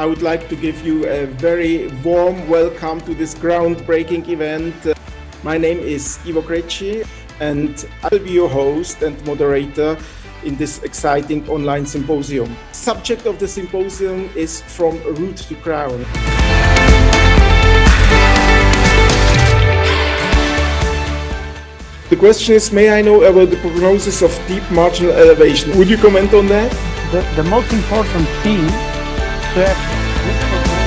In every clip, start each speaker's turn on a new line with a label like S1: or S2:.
S1: would like to give you a very warm welcome to this groundbreaking event. My name is Krejci, and I will be your host and moderator in this exciting online symposium. Subject of the symposium is From Root to Crown. The question is, may I know about the prognosis of deep marginal elevation? Would you comment on that?
S2: The most important thing to have this prognosis.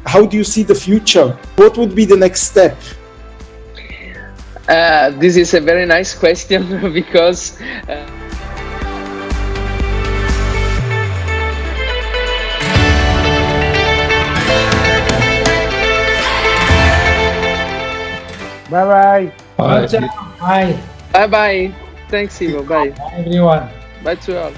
S1: How do you see the future? What would be the next step?
S3: This is a very nice question because
S2: Bye-bye.
S4: Bye.
S5: Bye.
S3: bye bye. Thanks, Ivo. Bye.
S5: Bye, everyone.
S3: Bye to all.